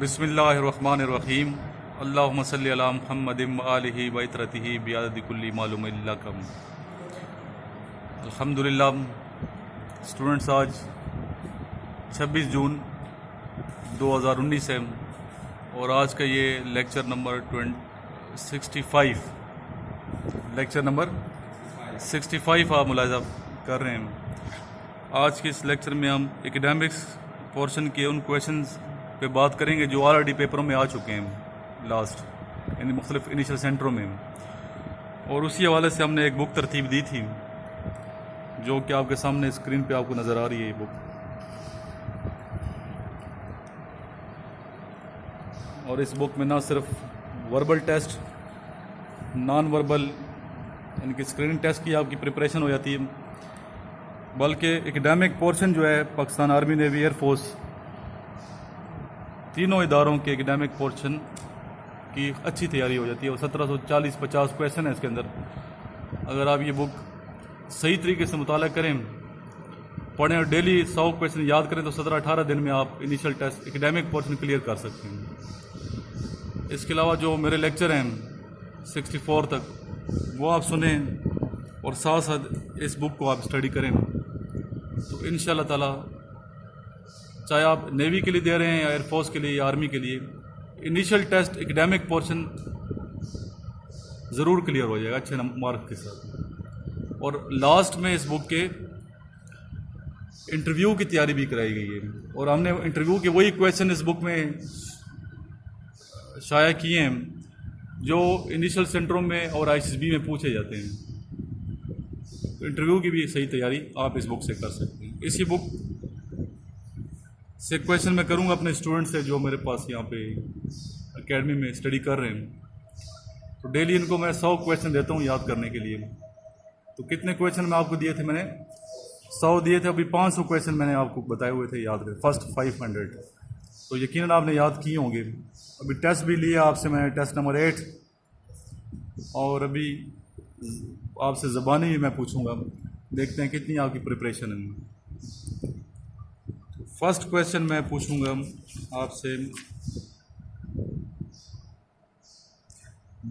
بسم اللہ الرحمن الرحیم اللہم صلی علی محمد وآلہ وطرتہ بیعدد کل معلوم لکم۔ الحمدللہ اسٹوڈنٹس، آج 26 جون 2019 ہے اور آج کا یہ لیکچر نمبر 65 آپ ملاحظہ کر رہے ہیں۔ آج کے اس لیکچر میں ہم اکیڈیمکس پورشن کے ان کویشچنز پہ بات کریں گے جو آلریڈی پیپروں میں آ چکے ہیں لاسٹ، یعنی مختلف انیشل سینٹروں میں، اور اسی حوالے سے ہم نے ایک بک ترتیب دی تھی جو کہ آپ کے سامنے اسکرین پہ آپ کو نظر آ رہی ہے۔ یہ بک، اور اس بک میں نہ صرف وربل ٹیسٹ، نان وربل یعنی کہ اسکریننگ ٹیسٹ کی آپ کی پریپریشن ہو جاتی ہے، بلکہ اکیڈیمک پورشن جو ہے Pakistan army navy air force, تینوں اداروں کے اکیڈیمک پورشن کی اچھی تیاری ہو جاتی ہے، اور 1740-50 کویشچن ہیں اس کے اندر۔ اگر آپ یہ بک صحیح طریقے سے مطالعہ کریں، پڑھیں اور ڈیلی 100 کویشچن یاد کریں تو 17-18 دن میں آپ initial test academic portion clear کر سکتے ہیں۔ اس کے علاوہ جو میرے لیکچر ہیں 64 تک، وہ آپ سنیں اور ساتھ ساتھ اس بک کو آپ اسٹڈی کریں، تو انشاءاللہ تعالی چاہے آپ نیوی کے لیے دے رہے ہیں یا ایئر فورس کے لیے یا آرمی کے لیے، انیشل ٹیسٹ اکیڈیمک پورشن ضرور کلیئر ہو جائے گا اچھے مارک کے ساتھ۔ اور لاسٹ میں اس بک کے انٹرویو کی تیاری بھی کرائی گئی ہے، اور ہم نے انٹرویو کے وہی کویشچن اس بک میں شائع کیے ہیں جو انیشل سینٹروں میں اور ICSB میں پوچھے جاتے ہیں، تو انٹرویو کی بھی صحیح تیاری آپ اس بک سے کر سکتے ہیں۔ اسی بک سے کویشچن میں کروں گا اپنے اسٹوڈنٹ سے جو میرے پاس یہاں پہ اکیڈمی میں اسٹڈی کر رہے ہیں، تو ڈیلی ان کو میں 100 کویشچن دیتا ہوں یاد کرنے کے لیے۔ تو کتنے کویشچن میں آپ کو دیے تھے؟ میں نے 100 دیے تھے، ابھی 500 کویشچن میں نے آپ کو بتائے ہوئے تھے یاد کریں، فرسٹ 500، تو یقیناً آپ نے یاد کیے ہوں گے۔ ابھی ٹیسٹ بھی لیا آپ سے میں نے، ٹیسٹ نمبر 8، اور ابھی آپ سے زبانی بھی میں پوچھوں گا، دیکھتے ہیں کتنی آپ کی پریپریشن ہے۔ فرسٹ کویشچن میں پوچھوں گا آپ سے،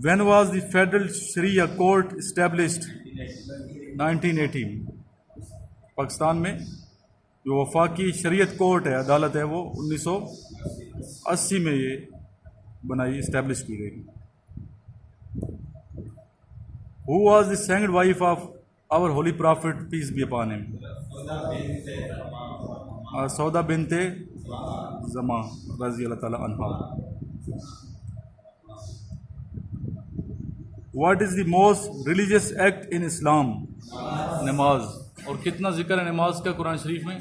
when was the federal Shariah court established? 1980۔ Pakistan میں جو وفاقی شریعت کورٹ ہے، عدالت ہے، وہ 1980 میں یہ بنائی، اسٹیبلش کی گئی۔ Who was the second wife of our holy prophet peace be upon him? Sauda bint Zamaa رضی اللہ تعالیٰ عنہا۔ What is the most religious act in Islam? نماز۔ اور کتنا ذکر ہے نماز کا قرآن شریف میں؟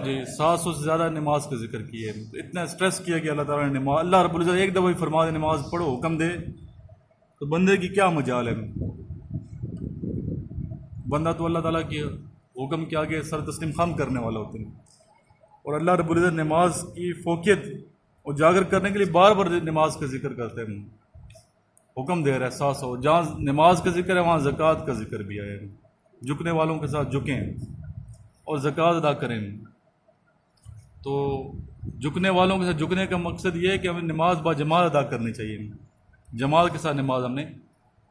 جی، 700 سے زیادہ نماز کا ذکر کیا ہے۔ اتنا اسٹریس کیا کہ اللہ تعالیٰ نے نماز، اللہ رب العزت ایک دفعہ ہی فرما دے نماز پڑھو، حکم دے تو بندے کی کیا مجال ہے؟ بندہ تو اللہ تعالیٰ کے حکم کے آگے سر تسلیم خم کرنے والا ہوتے ہیں، اور اللہ رب العزت نماز کی فوقیت اجاگر کرنے کے لیے بار بار نماز کا ذکر کرتے ہیں، حکم دے رہا ہے 700۔ جہاں نماز کا ذکر ہے وہاں زکوٰۃ کا ذکر بھی آیا ہے، جھکنے والوں کے ساتھ جھکیں اور زکوٰۃ ادا کریں۔ تو جھکنے والوں کے ساتھ جھکنے کا مقصد یہ ہے کہ ہمیں نماز با جماعت ادا کرنی چاہیے، جماعت کے ساتھ نماز ہم نے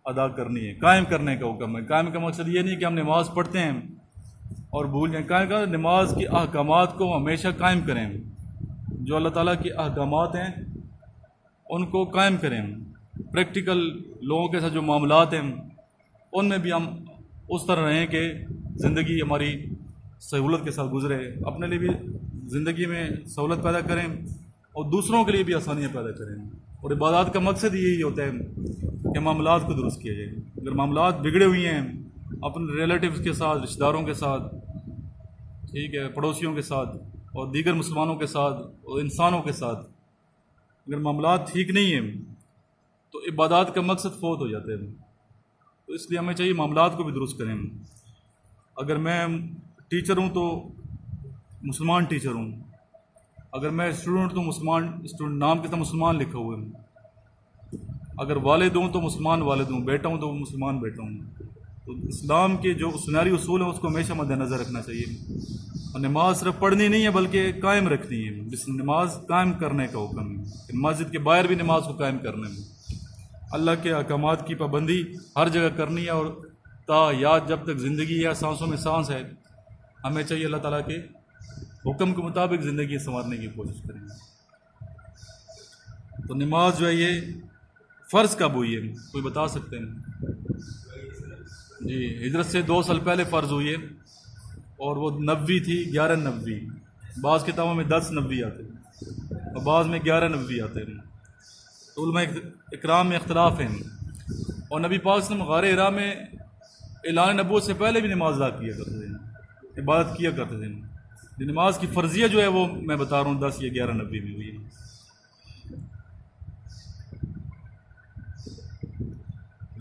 ادا کرنی ہے، قائم کرنے کا حکم ہے۔ قائم کا مقصد یہ نہیں کہ ہم نماز پڑھتے ہیں اور بھول جائیں، قائم کا نماز کی احکامات کو ہمیشہ قائم کریں، جو اللہ تعالیٰ کی احکامات ہیں ان کو قائم کریں۔ پریکٹیکل لوگوں کے ساتھ جو معاملات ہیں ان میں بھی ہم اس طرح رہیں کہ زندگی ہماری سہولت کے ساتھ گزرے، اپنے لیے بھی زندگی میں سہولت پیدا کریں اور دوسروں کے لیے بھی آسانیاں پیدا کریں۔ اور عبادات کا مقصد یہی ہوتا ہے کہ معاملات کو درست کیا جائے۔ اگر معاملات بگڑے ہوئے ہیں اپنے ریلیٹیوز کے ساتھ، رشتہ داروں کے ساتھ، ٹھیک ہے، پڑوسیوں کے ساتھ اور دیگر مسلمانوں کے ساتھ اور انسانوں کے ساتھ، اگر معاملات ٹھیک نہیں ہیں تو عبادات کا مقصد فوت ہو جاتے ہیں۔ تو اس لیے ہمیں چاہیے معاملات کو بھی درست کریں۔ اگر میں ٹیچر ہوں تو مسلمان ٹیچر ہوں، اگر میں اسٹوڈنٹ تو مسلمان اسٹوڈنٹ، نام کے ساتھ مسلمان لکھا ہوا ہے، اگر والد ہوں تو مسلمان والد ہوں، بیٹا ہوں تو مسلمان بیٹا ہوں۔ تو اسلام کے جو سنہری اصول ہیں اس کو ہمیشہ مد نظر رکھنا چاہیے، اور نماز صرف پڑھنی نہیں ہے بلکہ قائم رکھنی ہے، جس نماز قائم کرنے کا حکم ہے، مسجد کے باہر بھی نماز کو قائم کرنے میں اللہ کے احکامات کی پابندی ہر جگہ کرنی ہے، اور تا یاد جب تک زندگی یا سانسوں میں سانس ہے ہمیں چاہیے اللہ تعالیٰ کے حکم کے مطابق زندگی سنوارنے کی کوشش کریں گے۔ تو نماز جو ہے یہ فرض کب ہوئی ہے، کوئی بتا سکتے ہیں؟ جی ہجرت سے 2 سال پہلے فرض ہوئی ہے، اور وہ 90 تھی، 11 بعض کتابوں میں 10 90 آتے ہیں اور بعض میں 11 آتے ہیں، تو علماء اکرام میں اختلاف ہیں۔ اور نبی پاک صلی اللہ علیہ وسلم غار حرا میں اعلان نبوت سے پہلے بھی نماز ادا کیا کرتے تھے، عبادت کیا کرتے تھے۔ نماز کی فرضیہ جو ہے وہ میں بتا رہا ہوں 10 یا 11 میں ہوئی ہے۔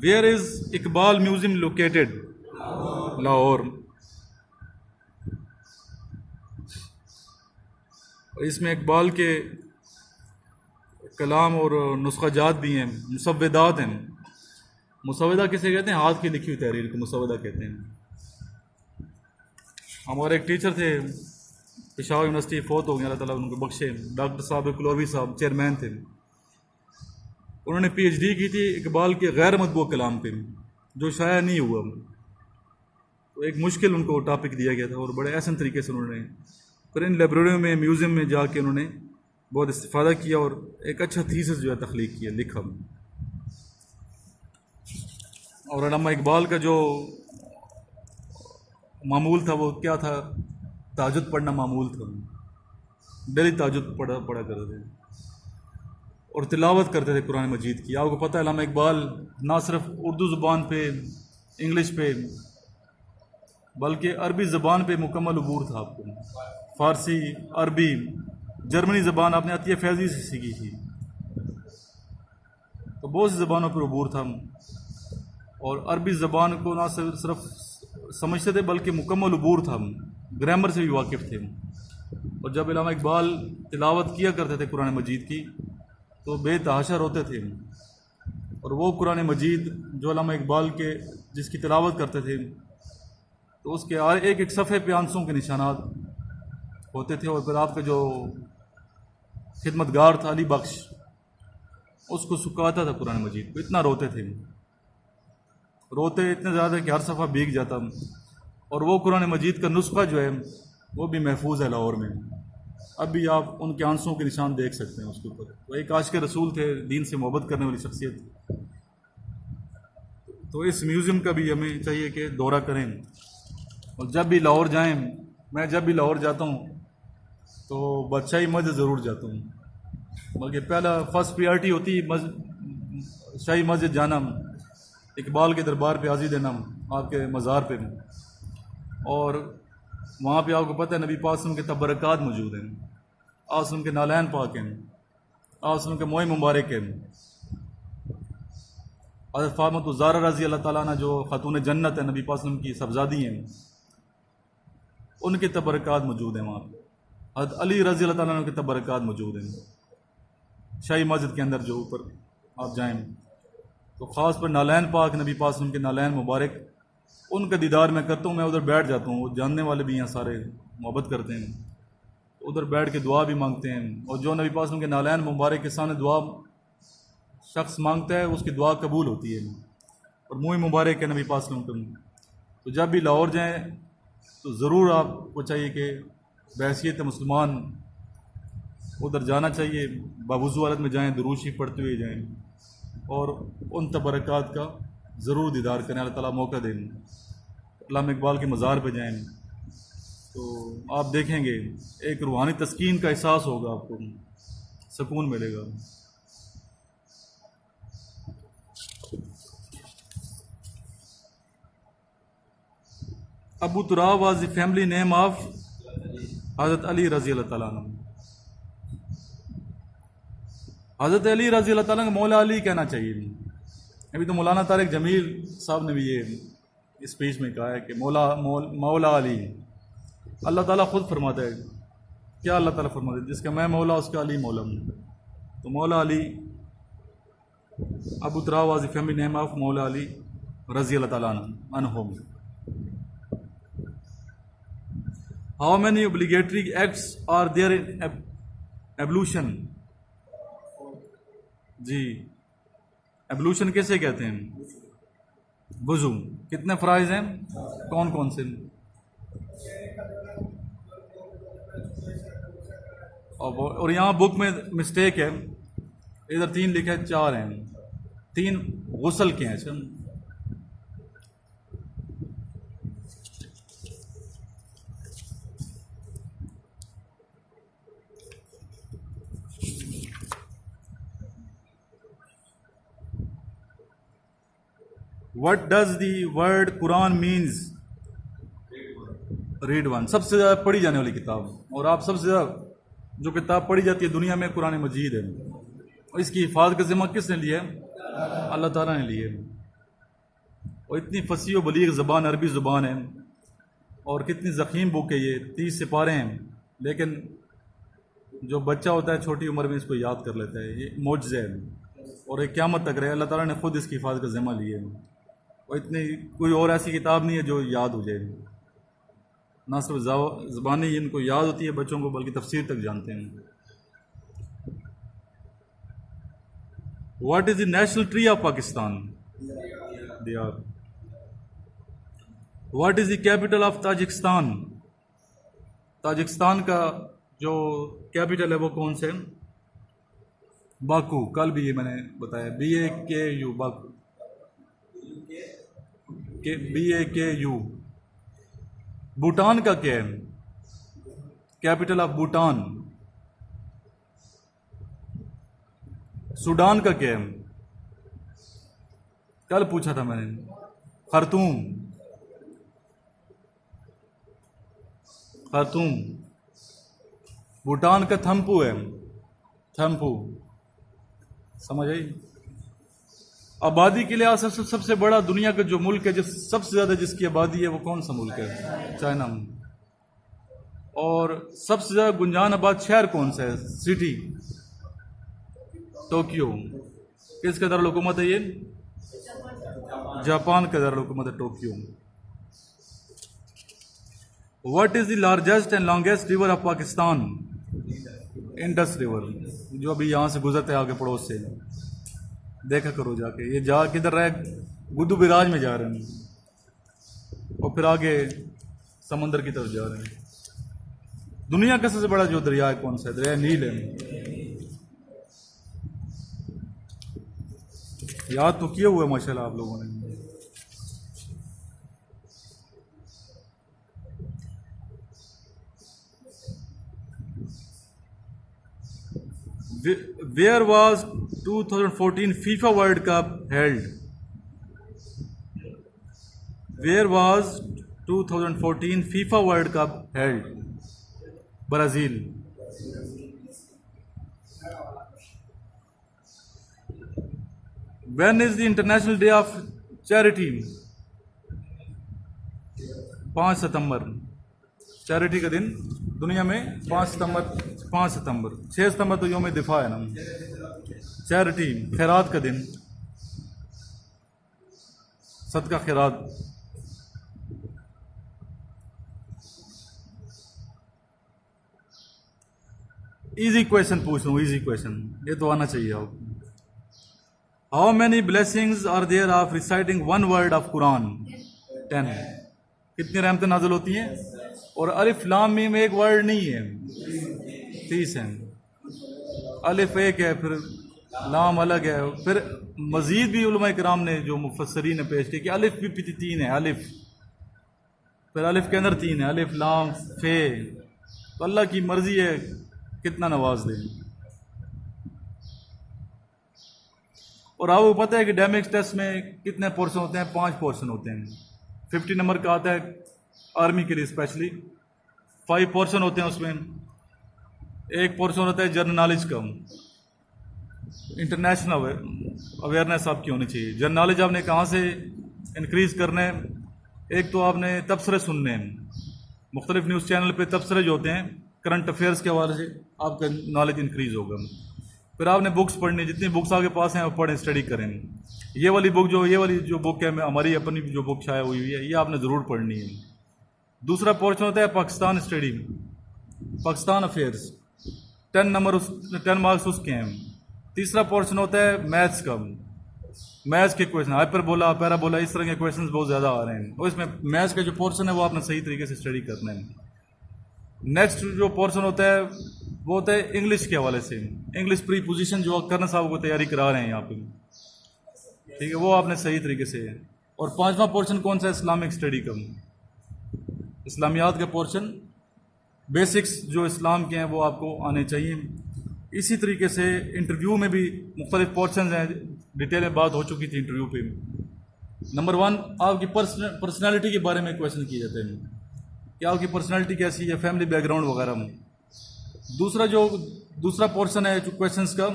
Where is Iqbal museum located? Lahore. اس میں اقبال کے کلام اور نسخہ جات بھی ہیں، مسودات ہیں۔ مسودہ کسے کہتے ہیں؟ ہاتھ کی لکھی ہوئی تحریر کو مسودہ کہتے ہیں۔ ہمارے ایک ٹیچر تھے پشاور یونیورسٹی، فوت ہو گئے، اللہ تعالیٰ ان کو بخشے، ڈاکٹر صاحب کلوری صاحب چیئرمین تھے۔ انہوں نے پی ایچ ڈی کی تھی اقبال کے غیر مطبوع کلام پہ جو شائع نہیں ہوا، تو ایک مشکل ان کو ٹاپک دیا گیا تھا، اور بڑے احسن طریقے سے انہوں نے پھر ان لائبریریوں میں میوزیم میں جا کے انہوں نے بہت استفادہ کیا اور ایک اچھا تھیسس جو ہے تخلیق کیا، لکھا۔ اور علامہ اقبال کا جو معمول تھا وہ کیا تھا؟ تہجد پڑھنا معمول تھا، ڈیلی تہجد پڑھا کرتے تھے اور تلاوت کرتے تھے قرآن مجید کی۔ آپ کو پتہ ہے علامہ اقبال نہ صرف اردو زبان پہ، انگلش پہ، بلکہ عربی زبان پہ مکمل عبور تھا۔ آپ کو فارسی، عربی، جرمنی زبان آپ نے عطیہ فیضی سے سیکھی تھی، تو بہت سی زبانوں پر عبور تھا، اور عربی زبان کو نہ صرف سمجھتے تھے بلکہ مکمل عبور تھا، گرامر سے بھی واقف تھے۔ اور جب علامہ اقبال تلاوت کیا کرتے تھے قرآن مجید کی تو بے تحاشا روتے تھے، اور وہ قرآن مجید جو علامہ اقبال کے جس کی تلاوت کرتے تھے تو اس کے ایک ایک صفحے پہ آنسوں کے نشانات ہوتے تھے، اور پھر آپ کا جو خدمتگار تھا علی بخش اس کو سکھاتا تھا قرآن مجید کو، اتنا روتے تھے، روتے اتنے زیادہ کہ ہر صفحہ بھیگ جاتا۔ اور وہ قرآن مجید کا نسخہ جو ہے وہ بھی محفوظ ہے لاہور میں، اب بھی آپ ان کے آنسوں کے نشان دیکھ سکتے ہیں اس کے اوپر۔ وہ ایک عاشق رسول تھے، دین سے محبت کرنے والی شخصیت۔ تو اس میوزیم کا بھی ہمیں چاہیے کہ دورہ کریں، اور جب بھی لاہور جائیں، میں جب بھی لاہور جاتا ہوں تو بادشاہی مسجد ضرور جاتا ہوں، بلکہ پہلا فرسٹ پریارٹی ہوتی شاہی مسجد جانا، اقبال کے دربار پہ حاضری دینا، آپ کے مزار پہ، اور وہاں پہ آپ کو پتہ ہے نبی پاک صلی اللہ علیہ وسلم کے تبرکات موجود ہیں، آپ وسلم کے نالین پاک ہیں، آپ وسلم کے موئے مبارک ہیں۔ حضرت فاطمہ الزہرا رضی اللہ تعالیٰ عنہ جو خاتون جنت ہے، نبی پاک صلی اللہ علیہ وسلم کی صاحبزادی ہیں، ان کے تبرکات موجود ہیں وہاں پہ۔ حضرت علی رضی اللہ تعالیٰ عنہ کے تبرکات موجود ہیں شاہی مسجد کے اندر، جو اوپر آپ جائیں تو خاص پر نالین پاک، نبی پاک صلی اللہ علیہ وسلم کے نالین مبارک، ان کا دیدار میں کرتا ہوں۔ میں ادھر بیٹھ جاتا ہوں، وہ جاننے والے بھی ہیں سارے، محبت کرتے ہیں، ادھر بیٹھ کے دعا بھی مانگتے ہیں، اور جو نبی پاک صلی اللہ علیہ وسلم کے نالین مبارک کے سامنے دعا شخص مانگتا ہے اس کی دعا قبول ہوتی ہے، اور منہ مبارک ہے نبی پاک صلی اللہ علیہ وسلم۔ تو جب بھی لاہور جائیں تو ضرور آپ کو چاہیے کہ بحیثیت مسلمان ادھر جانا چاہیے، باوضو حالت میں جائیں، درود شریف پڑھتے ہوئے جائیں، اور ان تبرکات کا ضرور دیدار کریں، اللہ تعالیٰ موقع دیں۔ علامہ اقبال کے مزار پہ جائیں تو آپ دیکھیں گے ایک روحانی تسکین کا احساس ہوگا، آپ کو سکون ملے گا۔ Abu Turab was the family name of Hazrat Ali رضی اللہ تعالیٰ عنہ۔ حضرت علی رضی اللہ تعالیٰ کو مولا علی کہنا چاہیے۔ ابھی تو مولانا طارق جمیل صاحب نے بھی یہ اسپیچ میں کہا ہے کہ مولا علی، اللہ تعالیٰ خود فرماتا ہے، کیا اللہ تعالیٰ فرماتا ہے؟ جس کا میں مولا اس کا علی مولا ہوں۔ تو مولا Ali, Abu Turab was the family name of Maula Ali, رضی اللہ تعالیٰ عنہم. How many obligatory acts are there in ablution? جی ایبلوشن کیسے کہتے ہیں؟ وضو. کتنے فرائض ہیں؟ کون کون سے؟ اور یہاں بک میں مسٹیک ہے، ادھر 3 لکھا ہے 4 ہیں. 3 غسل کے ہیں. اچھا What does the word Quran means? Read one. سب سے زیادہ پڑھی جانے والی کتاب، اور آپ سب سے زیادہ جو کتاب پڑھی جاتی ہے دنیا میں قرآن مجید ہے. اور اس کی حفاظت کا ذمہ کس نے لیا ہے؟ اللہ تعالیٰ نے لیا ہے. اور اتنی فصیح و بلیغ زبان عربی زبان ہے، اور کتنی ضخیم بک ہے یہ. 30 سپارے ہیں، لیکن جو بچہ ہوتا ہے چھوٹی عمر میں اس کو یاد کر لیتا ہے. یہ معجزہ ہے، اور ایک قیامت تک رہے. اللہ تعالیٰ نے خود اس کی حفاظت کا ذمہ لیا ہے. اور اتنی کوئی اور ایسی کتاب نہیں ہے جو یاد ہو جائے. نہ صرف زبانیں ان کو یاد ہوتی ہے بچوں کو، بلکہ تفسیر تک جانتے ہیں. What is the national tree of Pakistan? دیار. What is the capital of Tajikistan? Tajikistan کا جو کیپٹل ہے وہ کون سے؟ باکو. کل بھی یہ میں نے بتایا. BAKU Baku. BAKU. بھوٹان کا کیا ہے؟ Capital of Bhutan. سوڈان کا کیا ہے؟ کل پوچھا تھا میں نے. خرطوم. خرطوم. بھوٹان کا تھمپو ہے. تھمپو. سمجھ آئی؟ آبادی کے لحاظ سے سب سے بڑا دنیا کا جو ملک ہے، سب سے زیادہ جس کی آبادی ہے، وہ کون سا ملک ہے؟ چائنا. اور سب سے زیادہ گنجان آباد شہر کون سا ہے؟ City Tokyo. کس کا دارالحکومت ہے یہ؟ جاپان کا دارالحکومت ہے Tokyo. What is the largest and longest river of Pakistan? Indus river, جو ابھی یہاں سے گزرتے ہیں آگے پڑوس سے. دیکھا کرو جا کے. یہ جا کدھر رہے؟ گدو براج میں جا رہے ہیں، اور پھر آگے سمندر کی طرف جا رہے ہیں. دنیا کا سب سے بڑا جو دریا ہے کون سا ہے؟ دریا نیل ہے. یاد تو کیا ہوا ہے ماشاء اللہ آپ لوگوں نے. Where was 2014 FIFA World Cup held? Where was 2014 FIFA World Cup held? Brazil. When is the International Day of Charity? 5 September. Charity کا دن دنیا میں 5 ستمبر. 6 ستمبر تو یوم دفاع ہے نا. چیریٹی خیرات کا دن، صدقہ خیرات. ایزی کویشچن پوچھ رہا ہوں، ایزی کویشچن، یہ تو آنا چاہیے آپ. How many blessings are there of reciting 1 word of Quran? 10. کتنی رحمتیں نازل ہوتی ہیں؟ اور الف لام میم ایک ورڈ نہیں ہے، 30 ہیں. الف ایک ہے، پھر لام الگ ہے. پھر مزید بھی علماء کرام نے جو مفسرین نے پیش کی کہ الف بھی 3 ہے. الف، پھر الف کے اندر 3 ہے، الف لام فے. تو اللہ کی مرضی ہے کتنا نواز دیں. اور آپ کو پتہ ہے کہ ڈیمکس ٹیسٹ میں کتنے پورشن ہوتے ہیں؟ 5 پورشن ہوتے ہیں. 50 نمبر کا آتا ہے آرمی کے لیے اسپیشلی. 5 پورشن ہوتے ہیں اس میں. ایک پورشن ہوتا ہے جنرل نالج کا. انٹرنیشنل اویئرنیس آپ کی ہونی چاہیے. جنرل نالج آپ نے کہاں سے انکریز کرنا ہے؟ ایک تو آپ نے تبصرے سننے ہیں، مختلف نیوز چینل پہ تبصرے جو ہوتے ہیں کرنٹ افیئرس کے حوالے سے آپ کا نالج انکریز ہوگا. پھر آپ نے بکس پڑھنی, جتنی بکس آپ کے پاس ہیں آپ پڑھیں, اسٹڈی کریں. یہ والی بک ہے ہماری اپنی جو بک شائع ہوئی ہوئی ہے, یہ آپ نے ضرور پڑھنی ہے. دوسرا پورشن ہوتا ہے Pakistan study, Pakistan affairs, 10 marks اس کے ہیں. تیسرا پورشن ہوتا ہے میتھس کا, میتھس کے کویشچن, ہائپر بولا, پیرا بولا, اس طرح کے کویشچنز بہت زیادہ آ رہے ہیں, اور اس میں میتھس کا جو پورشن ہے وہ آپ نے صحیح طریقے سے اسٹڈی کرنا ہے. نیکسٹ جو پورشن ہوتا ہے وہ ہوتا ہے انگلش کے حوالے سے, انگلش پری پوزیشن جو کرنا صاحب کو تیاری کرا رہے ہیں یہاں پہ, ٹھیک ہے, وہ آپ نے صحیح طریقے سے. اور 5واں پورشن کون سا ہے, اسلامک اسٹڈی کا, اسلامیات کا پورشن, بیسکس جو اسلام کے ہیں وہ آپ کو آنے چاہیے. اسی طریقے سے انٹرویو میں بھی مختلف پورشنز ہیں, ڈیٹیل میں بات ہو چکی تھی انٹرویو پہ. نمبر 1 آپ کی پرسنالٹی کے بارے میں کویشچن کیے جاتے ہیں کہ آپ کی پرسنالٹی کیسی ہے, فیملی بیک گراؤنڈ وغیرہ میں. دوسرا پورشن ہے جو کویشچنز کا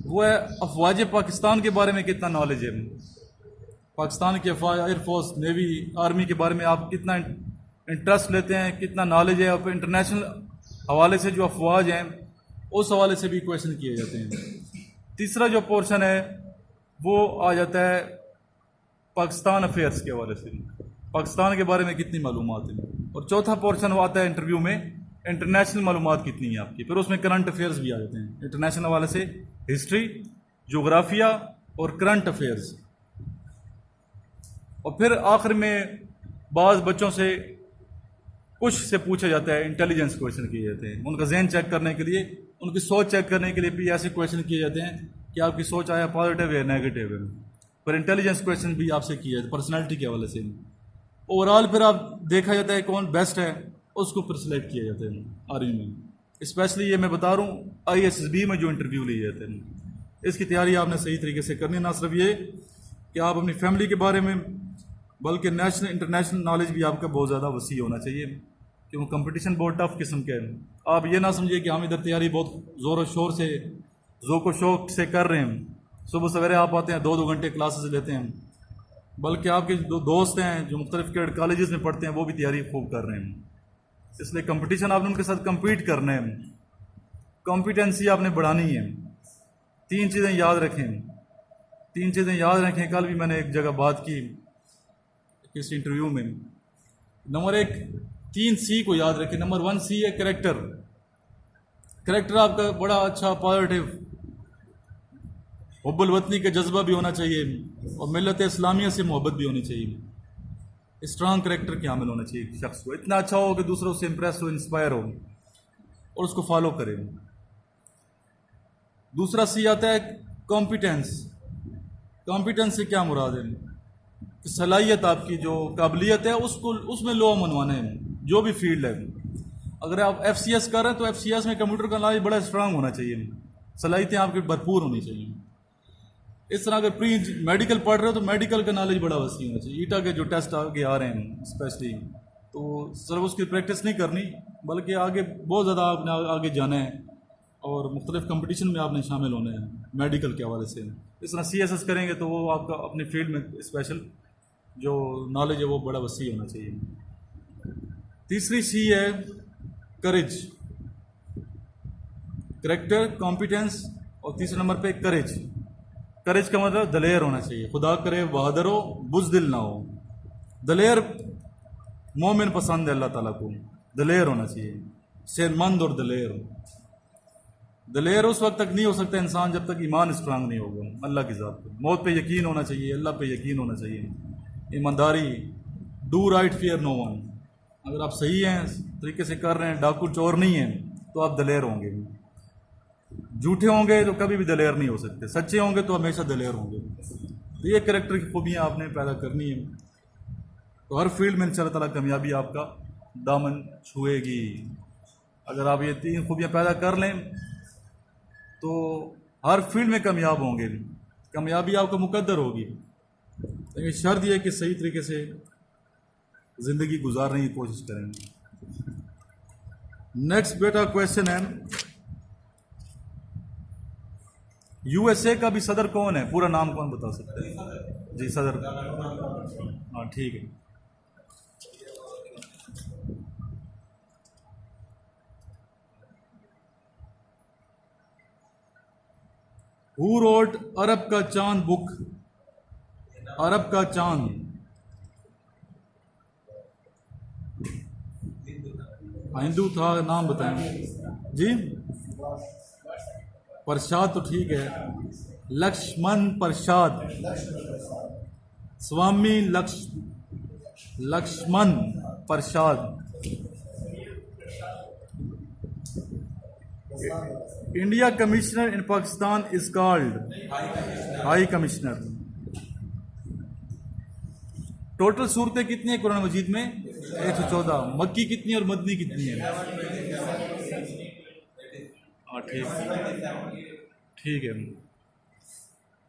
وہ ہے افواج پاکستان کے بارے میں کتنا نالج ہے, پاکستان کے افواج, ایئر فورس, نیوی, آرمی کے بارے میں آپ کتنا انٹرسٹ لیتے ہیں, کتنا نالج ہے. اور انٹرنیشنل حوالے سے جو افواج ہیں اس حوالے سے بھی کویشچن کیے جاتے ہیں. تیسرا جو پورشن ہے وہ آ جاتا ہے پاکستان افیئرس کے حوالے سے, پاکستان کے بارے میں کتنی معلومات ہیں. اور چوتھا پورشن وہ آتا ہے انٹرویو میں انٹرنیشنل معلومات کتنی ہیں آپ کی. پھر اس میں کرنٹ افیئرس بھی آ جاتے ہیں, انٹرنیشنل حوالے سے ہسٹری, جغرافیہ اور کرنٹ افیئرس. اور پھر آخر میں بعض بچوں سے کچھ سے پوچھا جاتا ہے, انٹیلیجنس کویشچن کیے جاتے ہیں, ان کا ذہن چیک کرنے کے لیے, ان کی سوچ چیک کرنے کے لیے بھی ایسے کویشچن کیے جاتے ہیں کہ آپ کی سوچ آیا پازیٹیو ہے نیگیٹو ہے. پھر انٹیلیجنس کویشچن بھی آپ سے کیے جاتے ہیں پرسنالٹی کے حوالے سے. اوور آل پھر آپ دیکھا جاتا ہے کون بیسٹ ہے, اس کو پھر سلیکٹ کیا جاتا ہے آرمی میں. اسپیشلی یہ میں بتا رہا ہوں ISSB میں جو انٹرویو لیے جاتے ہیں, اس کی تیاری آپ نے صحیح طریقے سے کرنی ہے. نہ صرف یہ کہ آپ اپنی فیملی کے بارے میں بلکہ نیشنل انٹرنیشنل نالج بھی آپ کا بہت زیادہ وسیع ہونا چاہیے, کیونکہ کمپٹیشن بہت ٹف قسم کے ہیں. آپ یہ نہ سمجھیے کہ ہم ادھر تیاری بہت زور و شور سے, ذوق و شوق سے کر رہے ہیں, صبح سویرے آپ آتے ہیں 2 گھنٹے کلاسز لیتے ہیں, بلکہ آپ کے جو دوست ہیں جو مختلف کالجز میں پڑھتے ہیں وہ بھی تیاری خوب کر رہے ہیں. اس لیے کمپٹیشن آپ نے ان کے ساتھ کمپیٹ کرنا ہے, کمپیٹنسی آپ نے بڑھانی ہے. 3 چیزیں یاد رکھیں, کل بھی میں نے ایک جگہ بات کی کسی انٹرویو میں. نمبر 1 3 C کو یاد رکھیں. نمبر 1 C ہے کریکٹر. کریکٹر آپ کا بڑا اچھا پازیٹیو, حب الوطنی کا جذبہ بھی ہونا چاہیے اور ملت اسلامیہ سے محبت بھی ہونی چاہیے. اسٹرانگ کریکٹر کے حامل ہونا چاہیے شخص کو, اتنا اچھا ہو کہ دوسروں سے امپریس ہو, انسپائر ہو اور اس کو فالو کرے. دوسرا C آتا ہے کمپیٹنس. کمپیٹنس سے کیا مراد ہے کہ صلاحیت, آپ کی جو قابلیت ہے اس میں لو منوانا ہے, جو بھی فیلڈ ہے. اگر آپ FCS کر رہے ہیں تو FCS میں کمپیوٹر کا نالج بڑا اسٹرانگ ہونا چاہیے, صلاحیتیں آپ کی بھرپور ہونی چاہیے. اس طرح اگر پری میڈیکل پڑھ رہے ہو تو میڈیکل کا نالج بڑا وسیع ہونا چاہیے. ایٹا کے جو ٹیسٹ آگے آ رہے ہیں اسپیشلی, تو صرف اس کی پریکٹس نہیں کرنی بلکہ آگے بہت زیادہ آپ نے آگے جانا ہے اور مختلف کمپٹیشن میں آپ نے شامل ہونا ہے میڈیکل کے حوالے سے. اس طرح CSS کریں گے تو وہ آپ کا اپنی فیلڈ میں اسپیشل جو نالج ہے وہ بڑا وسیع ہونا چاہیے. تیسری C ہے کریج. کریکٹر, کمپیٹنس اور تیسرے نمبر پہ کریج. کریج کا مطلب دلیر ہونا چاہیے, خدا کرے بہادر ہو, بزدل نہ ہو. دلیر مومن پسند ہے اللہ تعالیٰ کو, دلیر ہونا چاہیے, صحت مند اور دلیر ہو. دلیر اس وقت تک نہیں ہو سکتا انسان جب تک ایمان اسٹرانگ نہیں ہوگا اللہ کی ذات پہ. موت پہ یقین ہونا چاہیے, اللہ پہ یقین ہونا چاہیے, ایمانداری, do right fear no one. اگر آپ صحیح ہیں, طریقے سے کر رہے ہیں, ڈاکو چور نہیں ہیں, تو آپ دلیر ہوں گے. جھوٹے ہوں گے تو کبھی بھی دلیر نہیں ہو سکتے, سچے ہوں گے تو ہمیشہ دلیر ہوں گے. تو یہ کریکٹر کی خوبیاں آپ نے پیدا کرنی ہیں, تو ہر فیلڈ میں انشاءاللہ تعالیٰ کامیابی آپ کا دامن چھوئے گی. اگر آپ یہ 3 خوبیاں پیدا کر لیں تو ہر فیلڈ میں کامیاب ہوں گے, کامیابی آپ کو مقدر ہوگی. لیکن شرط یہ کہ صحیح طریقے سے زندگی گزارنے کی کوشش کریں گے. نیکسٹ بیٹا کویشچن ہے, USA کا بھی صدر کون ہے؟ پورا نام کون بتا سکتے ہیں؟ جی صدر, ہاں ٹھیک ہے. Who wrote عرب کا چاند بک؟ عرب کا چاند ہندو تھا، نام بتائیں جی. پرشاد تو ٹھیک ہے، Lakshman Prasad, Swami Lakshman Prasad. India commissioner in Pakistan is called high commissioner. Total صورتیں کتنی ہیں قرآن مجید میں؟ 114. مکی کتنی اور مدنی کتنی ہے؟ ہاں ٹھیک ہے.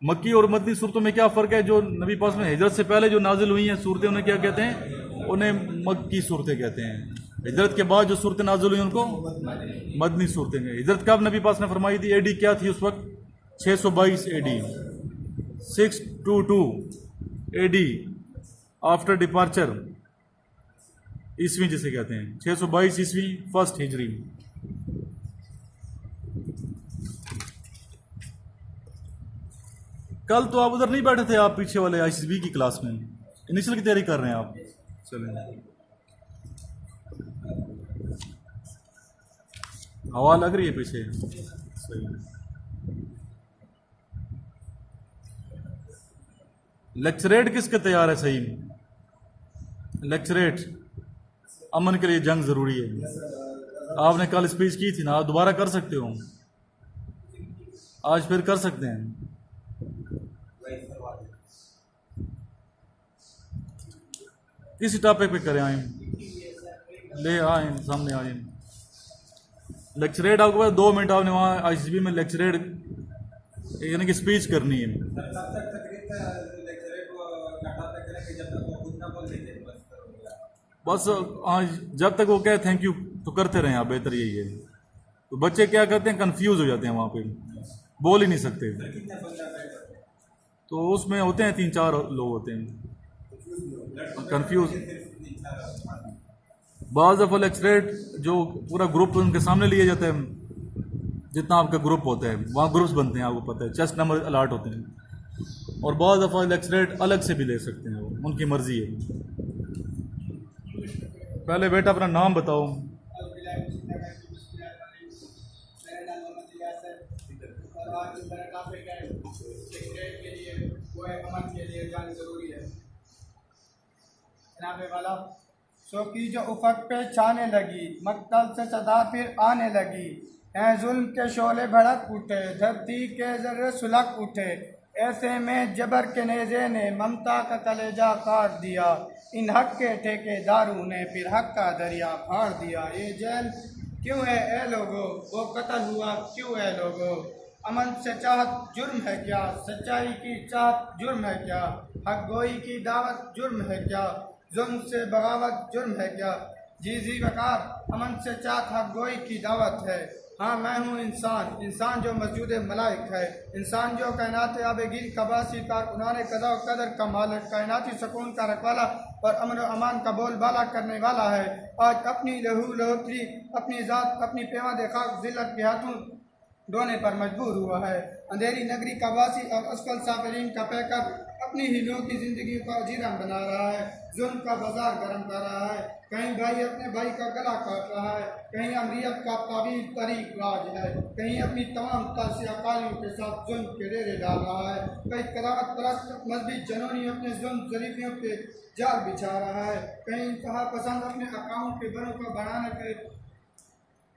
مکی اور مدنی صورتوں میں کیا فرق ہے؟ جو نبی پاک میں ہجرت سے پہلے جو نازل ہوئی ہیں صورتیں انہیں کیا کہتے ہیں؟ انہیں مکی صورتیں کہتے ہیں. ہجرت کے بعد جو صورتیں نازل ہوئی ان کو مدنی صورتیں ہیں. ہجرت کب نبی پاک نے فرمائی تھی؟ AD کیا تھی اس وقت؟ 622 AD. 622 AD آفٹر ڈپارچر، عیسوی جسے کہتے ہیں. 622 عیسوی، فرسٹ ہجری. کل تو آپ ادھر نہیں بیٹھے تھے، آپ پیچھے والے ICB کی کلاس میں انیشل کی تیاری کر رہے ہیں آپ. چلیں، ہوا لگ رہی ہے پیچھے. صحیح. لیکچریٹ کس کے تیار ہے؟ صحیح. لیکچریٹ، امن کے لیے جنگ ضروری ہے. آپ نے کل اسپیچ کی تھی نا، آپ دوبارہ کر سکتے ہو، آج پھر کر سکتے ہیں. کسی ٹاپک پہ کریں، آئیں لے آئیں سامنے آئیں. لیکچریٹ آپ کے پاس 2 منٹ، آپ نے وہاں ICB میں لیکچریٹ یعنی کہ اسپیچ کرنی ہے. بس جب تک وہ کہے تھینک یو تو کرتے رہیں آپ، بہتر یہی ہے. تو بچے کیا کرتے ہیں؟ کنفیوز ہو جاتے ہیں، وہاں پہ بول ہی نہیں سکتے. تو اس میں ہوتے ہیں 3-4 لوگ ہوتے ہیں کنفیوز. بعض دفعہ لیکچریٹ جو پورا گروپ ان کے سامنے لیا جاتا ہے، جتنا آپ کا گروپ ہوتا ہے وہاں گروپس بنتے ہیں، آپ کو پتہ ہے چیسٹ نمبر الاٹ ہوتے ہیں. اور بعض دفعہ لیکچریٹ الگ سے بھی لے سکتے ہیں، وہ ان کی مرضی ہے. پہلے بیٹا اپنا نام بتاؤ. سو کی جو افق پہ چھانے لگی، مقتل سے صدا پھر آنے لگی. ہیں ظلم کے شعلے بھڑک اٹھے، دھرتی کے ذرے سلگ اٹھے. ایسے میں جبر کے نیزے نے ممتا کا کلیجہ کاٹ دیا. ان حق کے ٹھیکے داروں نے پھر حق کا دریا پھاڑ دیا. یہ جیل کیوں ہے اے لوگو، وہ قتل ہوا کیوں اے لوگو. امن سے چاہت جرم ہے کیا، سچائی کی چاہت جرم ہے کیا. حق گوئی کی دعوت جرم ہے کیا، ظلم سے بغاوت جرم ہے کیا. جی وقار، امن سے چاہت حق گوئی کی دعوت ہے. ہاں میں ہوں انسان جو مسجود ملائک ہے. انسان جو کائنات آب گیر کا باسی، کارکنان قضا و قدر کا مالک، کائناتی سکون کا رکھوالا اور امن و امان کا بول بالا کرنے والا ہے. آج اپنی لہو لہوتری، اپنی ذات، اپنی پیوند خاک ذلت کے ہاتھوں ڈھونے پر مجبور ہوا ہے. اندھیری نگری کا باسی اور اسفل سافرین کا پیکر اپنی ہی لوگوں کی زندگی کو اجیرن بنا رہا ہے. ظلم کا بازار گرم کر رہا ہے. کہیں بھائی اپنے بھائی کا گلا کاٹ رہا ہے، کہیں امریت کا طویل طریق راج ہے، کہیں اپنی تمام تاسیہ کاریوں کے ساتھ ظلم کے ڈیرے ڈال رہا ہے. کہیں قدامت پرست مذہبی جنونی اپنے ظلم ظریفیوں کے جال بچھا رہا ہے. کہیں انتہا پسند اپنے اقاؤں کے بنوں کو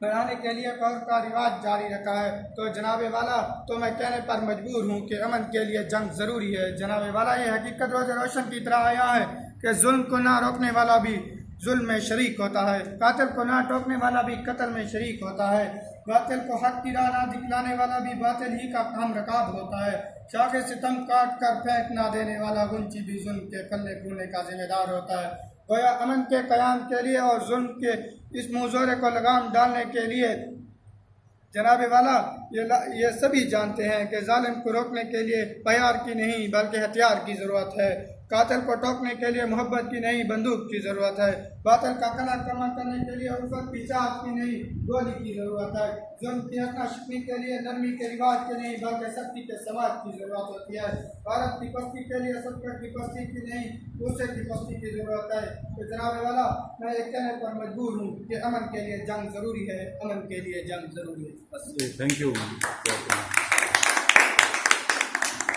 بنانے کے لیے قول کا رواج جاری رکھا ہے. تو جناب والا، تو میں کہنے پر مجبور ہوں کہ امن کے لیے جنگ ضروری ہے. جناب والا، یہ حقیقت روز روشن کی طرح آیا ہے کہ ظلم کو نہ روکنے والا بھی ظلم میں شریک ہوتا ہے، قاتل کو نہ ٹوکنے والا بھی قتل میں شریک ہوتا ہے، باطل کو حق کی راہ نہ دکھلانے والا بھی باطل ہی کا کام رکاب ہوتا ہے. شاخ ستم کاٹ کر پھینک نہ دینے والا غنچی بھی ظلم کے پھلنے پھولنے کا ذمہ دار ہوتا ہے. گویا امن کے قیام کے لیے اور ظلم کے اس منظورے کو لگام ڈالنے کے لیے جناب والا یہ سبھی جانتے ہیں کہ ظالم کو روکنے کے لیے پیار کی نہیں بلکہ ہتھیار کی ضرورت ہے. قاتل کو ٹوکنے کے لیے محبت کی نہیں بندوق کی ضرورت ہے. باطل کا کلہ کما کرنے کے لیے الفت کی چاہت کی نہیں گولی کی ضرورت ہے. ظلم کی ہٹنا شکنی کے لیے نرمی کے رواج کے نہیں بلکہ سختی کے سماج کی ضرورت ہوتی ہے. بھارت کی پستی کے لیے سبقت کی پستی کی نہیں دوسرے کی پستی کی ضرورت ہے. تو جناب والا میں یہ کہنے پر مجبور ہوں کہ امن کے لیے جنگ ضروری ہے, امن کے لیے جنگ ضروری ہے. بس تھینک یو.